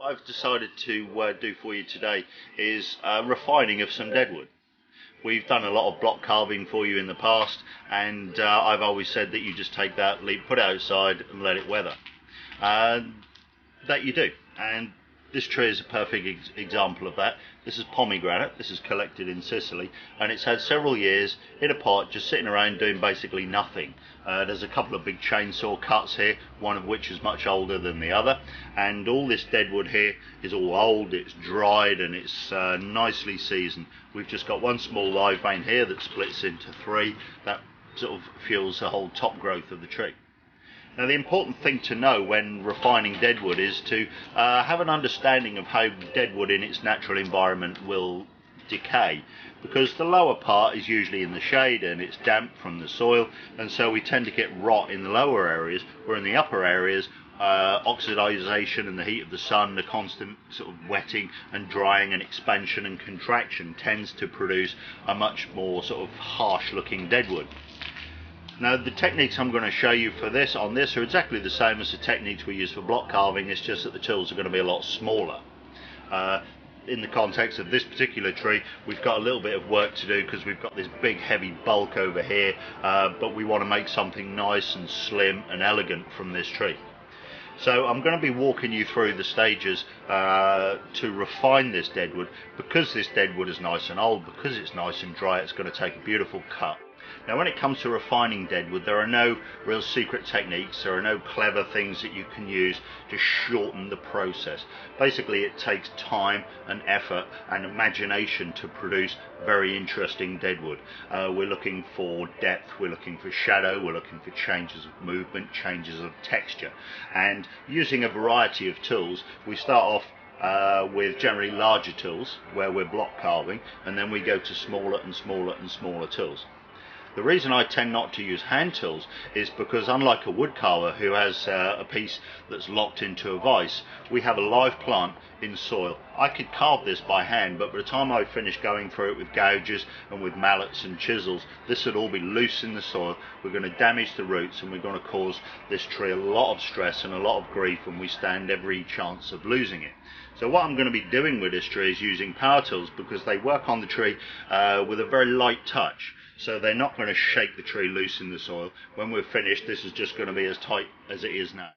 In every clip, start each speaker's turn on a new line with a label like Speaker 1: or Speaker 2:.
Speaker 1: What I've decided to do for you today is refining of some deadwood. We've done a lot of block carving for you in the past, and I've always said that you just take that leaf, put it outside and let it weather. That you do, and this tree is a perfect example of that. This is pomegranate. This is collected in Sicily, and it's had several years in a pot just sitting around doing basically nothing. There's a couple of big chainsaw cuts here, one of which is much older than the other, and all this deadwood here is all old, it's dried, and it's nicely seasoned. We've just got one small live vein here that splits into three. That sort of fuels the whole top growth of the tree. Now, the important thing to know when refining deadwood is to have an understanding of how deadwood in its natural environment will decay, because the lower part is usually in the shade and it's damp from the soil, and so we tend to get rot in the lower areas, where in the upper areas oxidization and the heat of the sun, the constant sort of wetting and drying and expansion and contraction tends to produce a much more sort of harsh looking deadwood. Now, the techniques I'm going to show you for this are exactly the same as the techniques we use for block carving. It's just that the tools are going to be a lot smaller. In the context of this particular tree, we've got a little bit of work to do because we've got this big heavy bulk over here, but we want to make something nice and slim and elegant from this tree. So I'm going to be walking you through the stages to refine this deadwood. Because this deadwood is nice and old, because it's nice and dry, it's going to take a beautiful cut. Now, when it comes to refining deadwood, there are no real secret techniques, there are no clever things that you can use to shorten the process. Basically, it takes time and effort and imagination to produce very interesting deadwood. We're looking for depth, we're looking for shadow, we're looking for changes of movement, changes of texture. And using a variety of tools, we start off with generally larger tools where we're block carving, and then we go to smaller and smaller and smaller tools. The reason I tend not to use hand tools is because, unlike a wood carver who has a piece that's locked into a vise, we have a live plant in soil. I could carve this by hand, but by the time I finish going through it with gouges and with mallets and chisels, this would all be loose in the soil. We're going to damage the roots, and we're going to cause this tree a lot of stress and a lot of grief, and we stand every chance of losing it. So what I'm going to be doing with this tree is using power tools, because they work on the tree with a very light touch. So they're not going to shake the tree loose in the soil. When we're finished, this is just going to be as tight as it is now.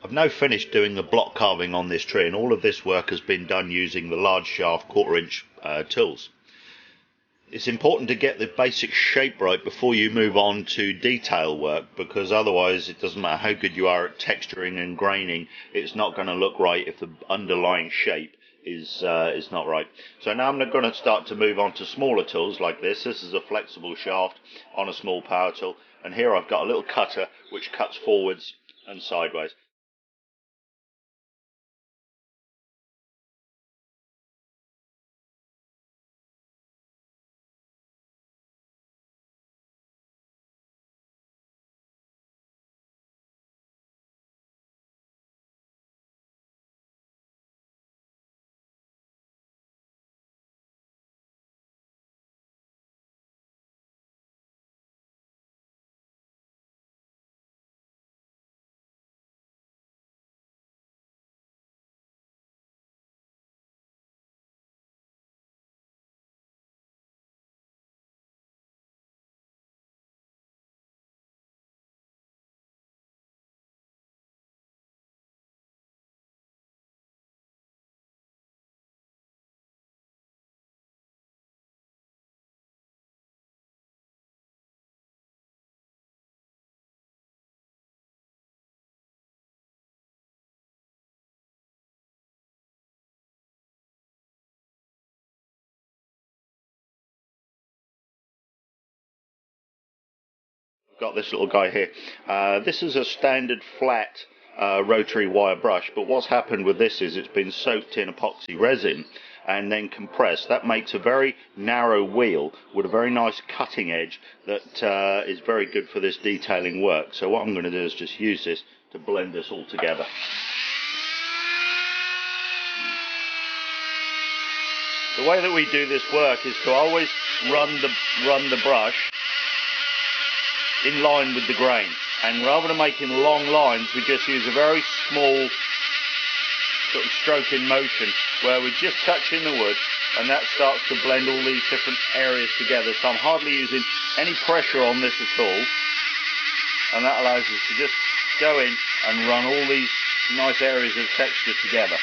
Speaker 1: I've now finished doing the block carving on this tree, and all of this work has been done using the large shaft 1/4 inch tools. It's important to get the basic shape right before you move on to detail work, because otherwise it doesn't matter how good you are at texturing and graining, it's not going to look right if the underlying shape is not right. So now I'm going to start to move on to smaller tools like this. This is a flexible shaft on a small power tool, and here I've got a little cutter which cuts forwards and sideways. Got this little guy here. This is a standard flat rotary wire brush, but what's happened with this is it's been soaked in epoxy resin and then compressed. That makes a very narrow wheel with a very nice cutting edge that is very good for this detailing work. So what I'm going to do is just use this to blend this all together. The way that we do this work is to always run the brush in line with the grain, and rather than making long lines, we just use a very small sort of stroke in motion where we're just touching the wood, and that starts to blend all these different areas together. So I'm hardly using any pressure on this at all, and that allows us to just go in and run all these nice areas of texture together.